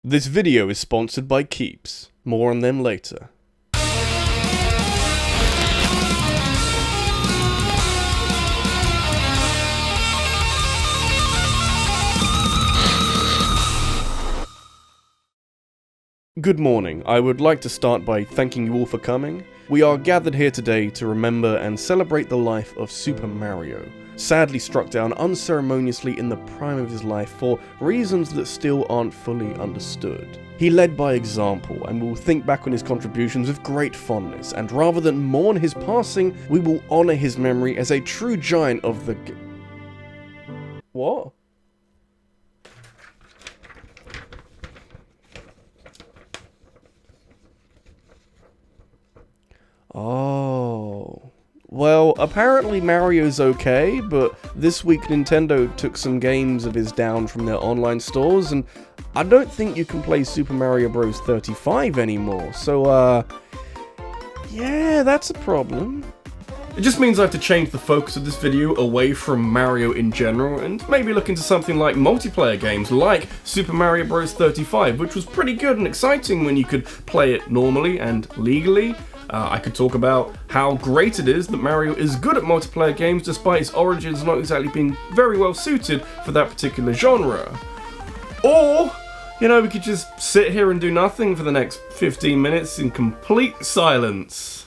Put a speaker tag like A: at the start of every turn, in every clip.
A: This video is sponsored by Keeps. More on them later. Good morning. I would like to start by thanking you all for coming. We are gathered here today to remember and celebrate the life of Super Mario, sadly struck down unceremoniously in the prime of his life for reasons that still aren't fully understood. He led by example, and will think back on his contributions with great fondness, and rather than mourn his passing, we will honour his memory as a true giant of the What? Oh. Well, apparently Mario's okay, but this week Nintendo took some games of his down from their online stores, and I don't think you can play Super Mario Bros. 35 anymore, so, yeah, that's a problem. It just means I have to change the focus of this video away from Mario in general, and maybe look into something like multiplayer games like Super Mario Bros. 35, which was pretty good and exciting when you could play it normally and legally. I could talk about how great it is that Mario is good at multiplayer games despite his origins not exactly being very well suited for that particular genre. Or, you know, we could just sit here and do nothing for the next 15 minutes in complete silence.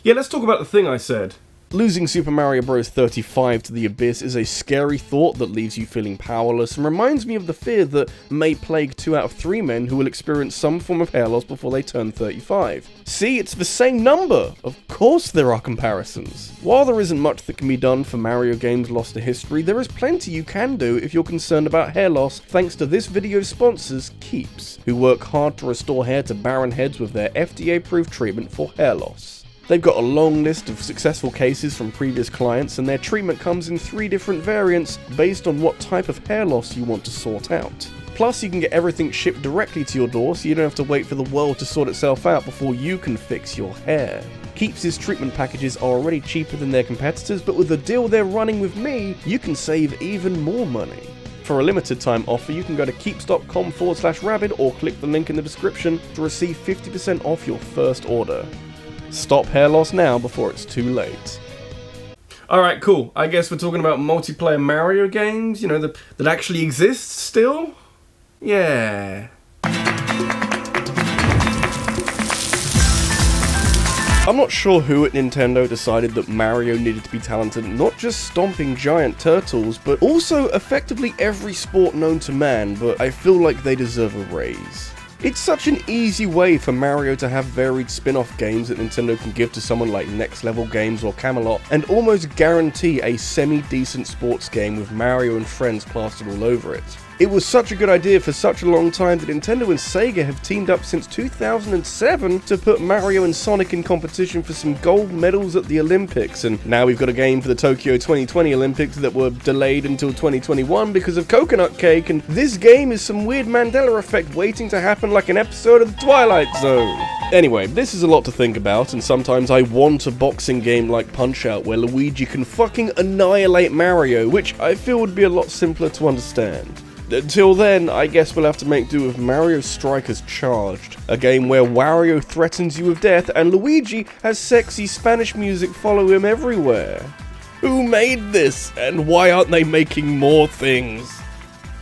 A: Yeah, let's talk about the thing I said. Losing Super Mario Bros. 35 to the abyss is a scary thought that leaves you feeling powerless and reminds me of the fear that may plague 2 out of 3 men who will experience some form of hair loss before they turn 35. See, it's the same number! Of course there are comparisons. While there isn't much that can be done for Mario games lost to history, there is plenty you can do if you're concerned about hair loss thanks to this video's sponsors, Keeps, who work hard to restore hair to barren heads with their FDA-approved treatment for hair loss. They've got a long list of successful cases from previous clients, and their treatment comes in 3 different variants based on what type of hair loss you want to sort out. Plus, you can get everything shipped directly to your door, so you don't have to wait for the world to sort itself out before you can fix your hair. Keeps' treatment packages are already cheaper than their competitors, but with the deal they're running with me, you can save even more money. For a limited time offer, you can go to keeps.com/rabbid or click the link in the description to receive 50% off your first order. Stop hair loss now before it's too late. Alright, cool. I guess we're talking about multiplayer Mario games, you know, that actually exist still? Yeah. I'm not sure who at Nintendo decided that Mario needed to be talented at not just stomping giant turtles, but also effectively every sport known to man, but I feel like they deserve a raise. It's such an easy way for Mario to have varied spin-off games that Nintendo can give to someone like Next Level Games or Camelot, and almost guarantee a semi-decent sports game with Mario and friends plastered all over it. It was such a good idea for such a long time that Nintendo and Sega have teamed up since 2007 to put Mario and Sonic in competition for some gold medals at the Olympics, and now we've got a game for the Tokyo 2020 Olympics that were delayed until 2021 because of Coconut Cake, and this game is some weird Mandela effect waiting to happen like an episode of The Twilight Zone. Anyway, this is a lot to think about, and sometimes I want a boxing game like Punch-Out where Luigi can fucking annihilate Mario, which I feel would be a lot simpler to understand. Until then, I guess we'll have to make do with Mario Strikers Charged, a game where Wario threatens you with death and Luigi has sexy Spanish music follow him everywhere. Who made this, and why aren't they making more things?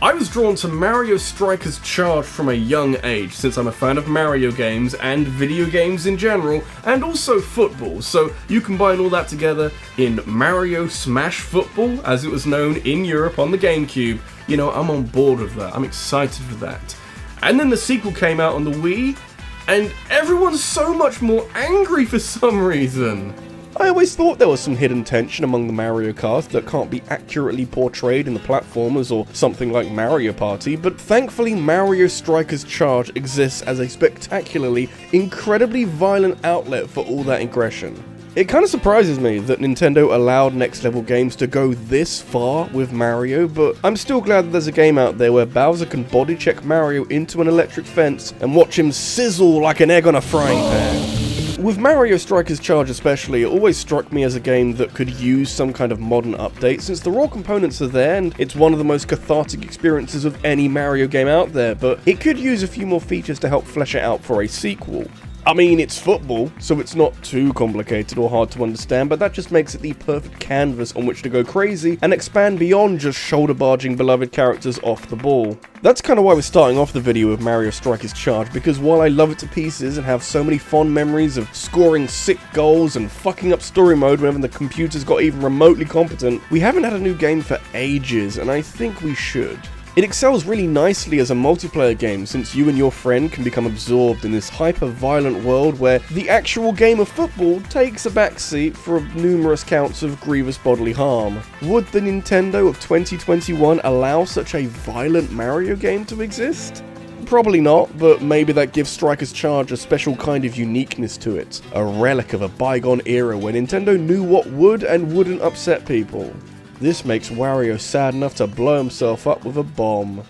A: I was drawn to Mario Strikers Charged from a young age, since I'm a fan of Mario games and video games in general, and also football, so you combine all that together in Mario Smash Football, as it was known in Europe on the GameCube. You know, I'm on board with that, I'm excited for that. And then the sequel came out on the Wii, and everyone's so much more angry for some reason. I always thought there was some hidden tension among the Mario Kart that can't be accurately portrayed in the platformers or something like Mario Party, but thankfully Mario Strikers Charge exists as a spectacularly, incredibly violent outlet for all that aggression. It kind of surprises me that Nintendo allowed Next Level Games to go this far with Mario, but I'm still glad that there's a game out there where Bowser can body check Mario into an electric fence and watch him sizzle like an egg on a frying pan. with Mario Strikers Charge especially, it always struck me as a game that could use some kind of modern update, since the raw components are there and it's one of the most cathartic experiences of any Mario game out there, but it could use a few more features to help flesh it out for a sequel. I mean, it's football, so it's not too complicated or hard to understand, but that just makes it the perfect canvas on which to go crazy and expand beyond just shoulder-barging beloved characters off the ball. That's kind of why we're starting off the video with Mario Strikers Charge, because while I love it to pieces and have so many fond memories of scoring sick goals and fucking up story mode whenever the computers got even remotely competent, we haven't had a new game for ages, and I think we should. It excels really nicely as a multiplayer game, since you and your friend can become absorbed in this hyper-violent world where the actual game of football takes a backseat for numerous counts of grievous bodily harm. Would the Nintendo of 2021 allow such a violent Mario game to exist? Probably not, but maybe that gives Strikers Charge a special kind of uniqueness to it, a relic of a bygone era where Nintendo knew what would and wouldn't upset people. This makes Wario sad enough to blow himself up with a bomb.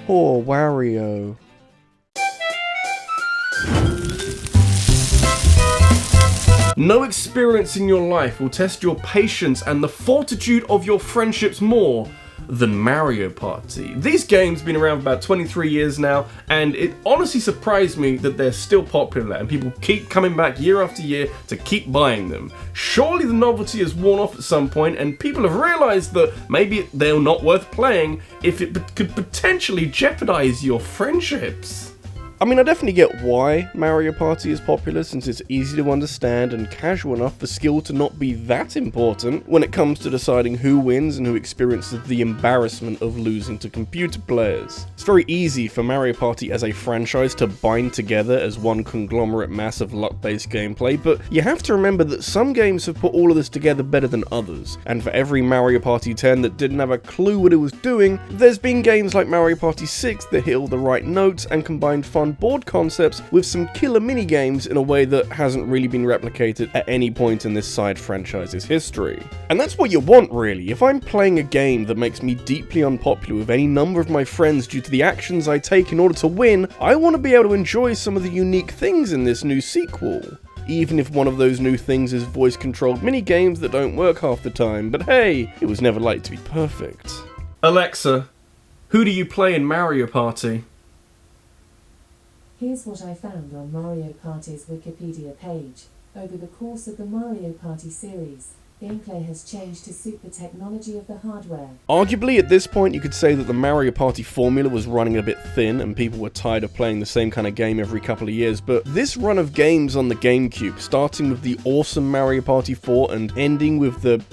A: Poor Wario. No experience in your life will test your patience and the fortitude of your friendships more than Mario Party. These games have been around for about 23 years now, and it honestly surprised me that they're still popular and people keep coming back year after year to keep buying them. Surely the novelty has worn off at some point, and people have realized that maybe they're not worth playing if it could potentially jeopardize your friendships. I mean, I definitely get why Mario Party is popular, since it's easy to understand and casual enough for skill to not be that important when it comes to deciding who wins and who experiences the embarrassment of losing to computer players. It's very easy for Mario Party as a franchise to bind together as one conglomerate mass of luck-based gameplay, but you have to remember that some games have put all of this together better than others, and for every Mario Party 10 that didn't have a clue what it was doing, there's been games like Mario Party 6 that hit all the right notes and combined fun board concepts with some killer minigames in a way that hasn't really been replicated at any point in this side franchise's history. And that's what you want, really. If I'm playing a game that makes me deeply unpopular with any number of my friends due to the actions I take in order to win, I want to be able to enjoy some of the unique things in this new sequel. Even if one of those new things is voice-controlled minigames that don't work half the time, but hey, it was never like to be perfect. Alexa, who do you play in Mario Party?
B: Here's what I found on Mario Party's Wikipedia page. Over the course of the Mario Party series, gameplay has changed to suit the technology of the hardware.
A: Arguably, at this point, you could say that the Mario Party formula was running a bit thin and people were tired of playing the same kind of game every couple of years, but this run of games on the GameCube, starting with the awesome Mario Party 4 and ending with the,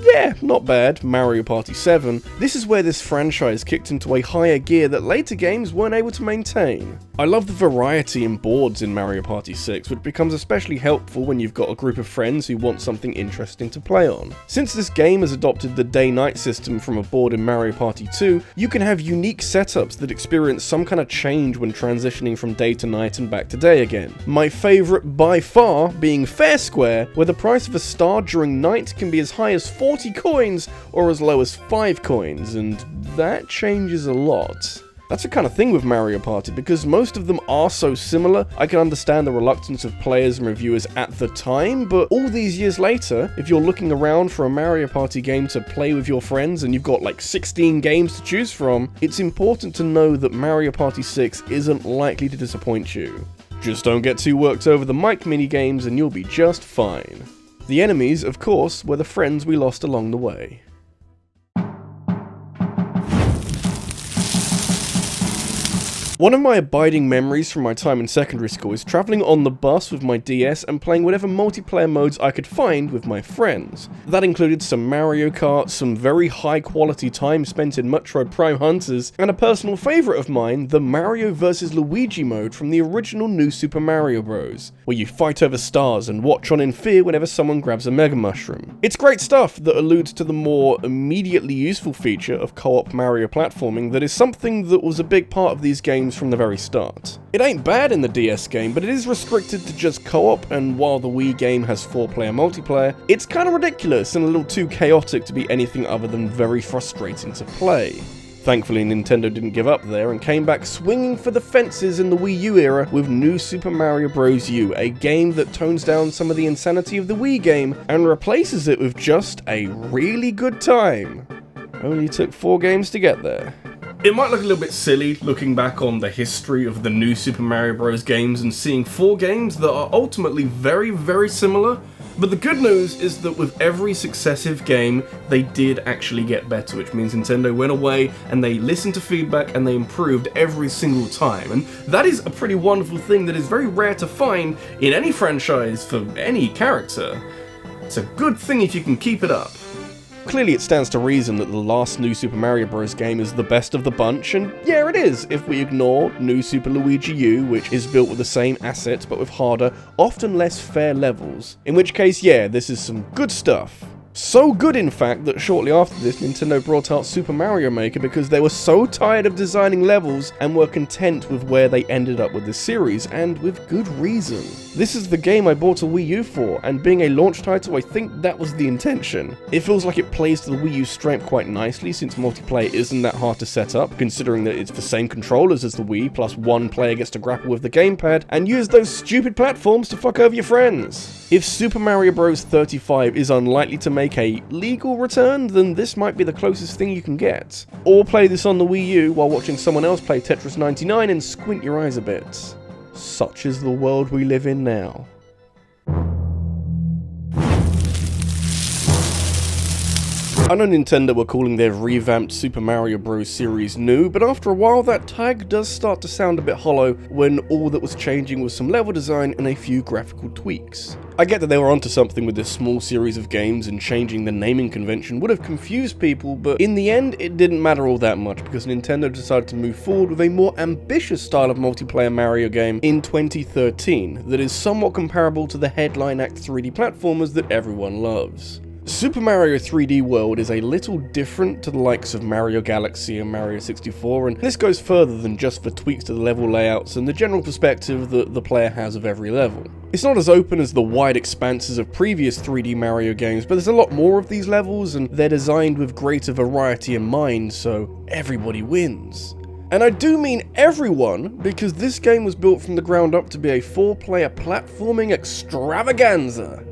A: not bad, Mario Party 7, this is where this franchise kicked into a higher gear that later games weren't able to maintain. I love the variety in boards in Mario Party 6, which becomes especially helpful when you've got a group of friends who want something interesting to play on. Since this game has adopted the day-night system from a board in Mario Party 2, you can have unique setups that experience some kind of change when transitioning from day to night and back to day again. My favourite by far being Fair Square, where the price of a star during night can be as high as 40 coins or as low as 5 coins, and that changes a lot. That's the kind of thing with Mario Party, because most of them are so similar, I can understand the reluctance of players and reviewers at the time, but all these years later, if you're looking around for a Mario Party game to play with your friends and you've got like 16 games to choose from, it's important to know that Mario Party 6 isn't likely to disappoint you. Just don't get too worked over the mic minigames and you'll be just fine. The enemies, of course, were the friends we lost along the way. One of my abiding memories from my time in secondary school is travelling on the bus with my DS and playing whatever multiplayer modes I could find with my friends. That included some Mario Kart, some very high quality time spent in Metroid Prime Hunters, and a personal favourite of mine, the Mario vs Luigi mode from the original New Super Mario Bros., where you fight over stars and watch on in fear whenever someone grabs a Mega Mushroom. It's great stuff that alludes to the more immediately useful feature of co-op Mario platforming that is something that was a big part of these games from the very start. It ain't bad in the DS game, but it is restricted to just co-op, and while the Wii game has 4-player multiplayer, it's kinda ridiculous and a little too chaotic to be anything other than very frustrating to play. Thankfully, Nintendo didn't give up there and came back swinging for the fences in the Wii U era with New Super Mario Bros. U, a game that tones down some of the insanity of the Wii game and replaces it with just a really good time. Only took 4 games to get there. It might look a little bit silly looking back on the history of the New Super Mario Bros. Games and seeing 4 games that are ultimately very, very similar. But the good news is that with every successive game, they did actually get better, which means Nintendo went away and they listened to feedback and they improved every single time. And that is a pretty wonderful thing that is very rare to find in any franchise for any character. It's a good thing if you can keep it up. Clearly it stands to reason that the last New Super Mario Bros. Game is the best of the bunch, and yeah, it is, if we ignore New Super Luigi U, which is built with the same assets but with harder, often less fair levels. In which case, yeah, this is some good stuff. So good, in fact, that shortly after this, Nintendo brought out Super Mario Maker because they were so tired of designing levels and were content with where they ended up with the series, and with good reason. This is the game I bought a Wii U for, and being a launch title, I think that was the intention. It feels like it plays to the Wii U's strength quite nicely, since multiplayer isn't that hard to set up, considering that it's the same controllers as the Wii, plus one player gets to grapple with the gamepad, and use those stupid platforms to fuck over your friends. If Super Mario Bros. 35 is unlikely to make a legal return, then this might be the closest thing you can get. Or play this on the Wii U while watching someone else play Tetris 99 and squint your eyes a bit. Such is the world we live in now. I know Nintendo were calling their revamped Super Mario Bros. Series new, but after a while that tag does start to sound a bit hollow when all that was changing was some level design and a few graphical tweaks. I get that they were onto something with this small series of games, and changing the naming convention would have confused people, but in the end it didn't matter all that much because Nintendo decided to move forward with a more ambitious style of multiplayer Mario game in 2013 that is somewhat comparable to the headline act 3D platformers that everyone loves. Super Mario 3D World is a little different to the likes of Mario Galaxy and Mario 64, and this goes further than just for tweaks to the level layouts and the general perspective that the player has of every level. It's not as open as the wide expanses of previous 3D Mario games, but there's a lot more of these levels, and they're designed with greater variety in mind, so everybody wins. And I do mean everyone, because this game was built from the ground up to be a 4-player platforming extravaganza.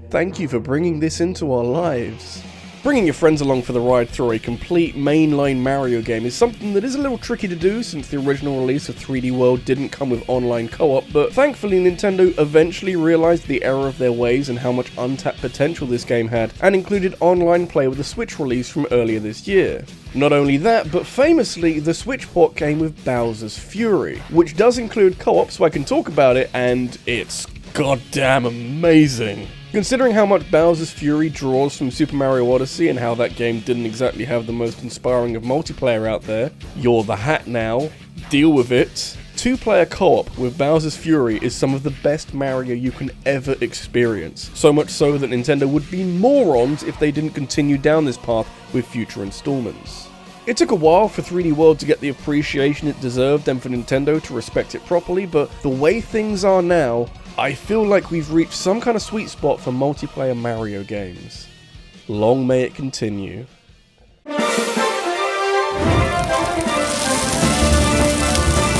A: Thank you for bringing this into our lives. Bringing your friends along for the ride through a complete mainline Mario game is something that is a little tricky to do since the original release of 3D World didn't come with online co-op, but thankfully Nintendo eventually realized the error of their ways and how much untapped potential this game had, and included online play with the Switch release from earlier this year. Not only that, but famously, the Switch port came with Bowser's Fury, which does include co-op, so I can talk about it, and it's goddamn amazing. Considering how much Bowser's Fury draws from Super Mario Odyssey and how that game didn't exactly have the most inspiring of multiplayer out there, you're the hat now, deal with it. 2-player co-op with Bowser's Fury is some of the best Mario you can ever experience, so much so that Nintendo would be morons if they didn't continue down this path with future installments. It took a while for 3D World to get the appreciation it deserved and for Nintendo to respect it properly, but the way things are now, I feel like we've reached some kind of sweet spot for multiplayer Mario games. Long may it continue.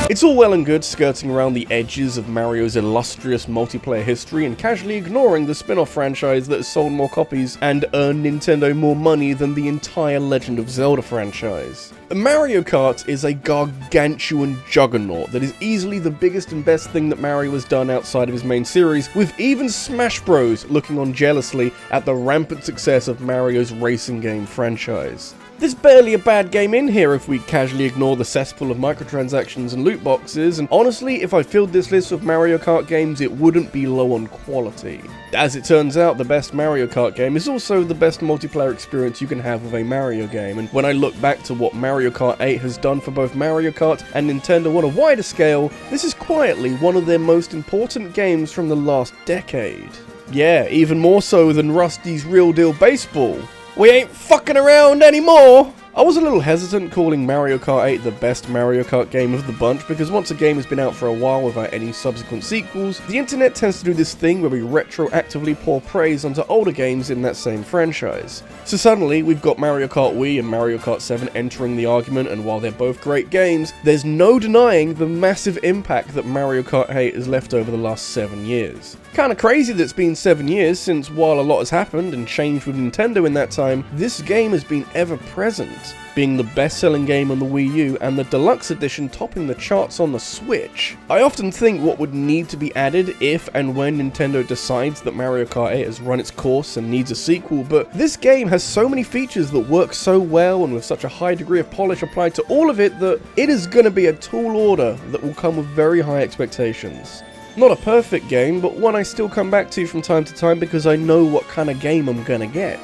A: It's all well and good skirting around the edges of Mario's illustrious multiplayer history and casually ignoring the spin-off franchise that has sold more copies and earned Nintendo more money than the entire Legend of Zelda franchise. Mario Kart is a gargantuan juggernaut that is easily the biggest and best thing that Mario has done outside of his main series, with even Smash Bros. Looking on jealously at the rampant success of Mario's racing game franchise. There's barely a bad game in here if we casually ignore the cesspool of microtransactions and loot boxes, and honestly, if I filled this list with Mario Kart games, it wouldn't be low on quality. As it turns out, the best Mario Kart game is also the best multiplayer experience you can have with a Mario game, and when I look back to what Mario Kart 8 has done for both Mario Kart and Nintendo on a wider scale, this is quietly one of their most important games from the last decade. Yeah, even more so than Rusty's Real Deal Baseball. We ain't fucking around anymore! I was a little hesitant calling Mario Kart 8 the best Mario Kart game of the bunch because once a game has been out for a while without any subsequent sequels, the internet tends to do this thing where we retroactively pour praise onto older games in that same franchise. So suddenly, we've got Mario Kart Wii and Mario Kart 7 entering the argument, and while they're both great games, there's no denying the massive impact that Mario Kart 8 has left over the last 7 years. Kinda crazy that it's been 7 years since while a lot has happened and changed with Nintendo in that time, this game has been ever present, being the best-selling game on the Wii U and the deluxe edition topping the charts on the Switch. I often think what would need to be added if and when Nintendo decides that Mario Kart 8 has run its course and needs a sequel, but this game has so many features that work so well and with such a high degree of polish applied to all of it that it is going to be a tall order that will come with very high expectations. Not a perfect game, but one I still come back to from time to time because I know what kind of game I'm gonna get.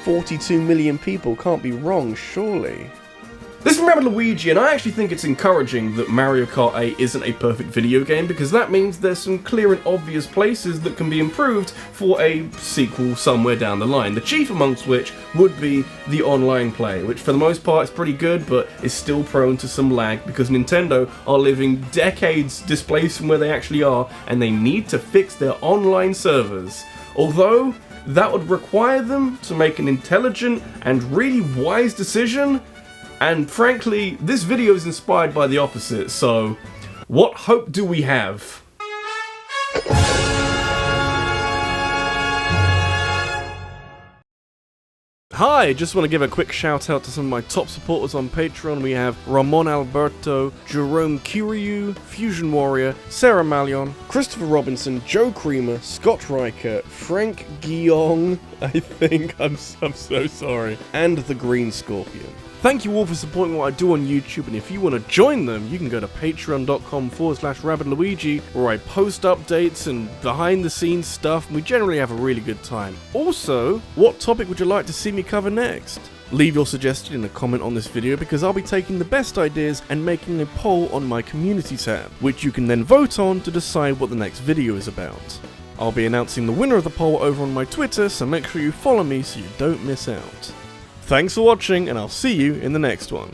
A: 42 million people can't be wrong, surely. This is RabbidLuigi, and I actually think it's encouraging that Mario Kart 8 isn't a perfect video game because that means there's some clear and obvious places that can be improved for a sequel somewhere down the line. The chief amongst which would be the online play, which for the most part is pretty good, but is still prone to some lag because Nintendo are living decades displaced from where they actually are, and they need to fix their online servers. Although, that would require them to make an intelligent and really wise decision. And frankly, this video is inspired by the opposite, so what hope do we have? Hi, just want to give a quick shout out to some of my top supporters on Patreon. We have Ramon Alberto, Jerome Kiryu, Fusion Warrior, Sarah Malion, Christopher Robinson, Joe Creamer, Scott Riker, Frank Guillong, I think, I'm so sorry, and the Green Scorpion. Thank you all for supporting what I do on YouTube, and if you want to join them, you can go to patreon.com/RabbidLuigi, where I post updates and behind the scenes stuff, and we generally have a really good time. Also, what topic would you like to see me cover next? Leave your suggestion in a comment on this video because I'll be taking the best ideas and making a poll on my community tab, which you can then vote on to decide what the next video is about. I'll be announcing the winner of the poll over on my Twitter, so make sure you follow me so you don't miss out. Thanks for watching, and I'll see you in the next one.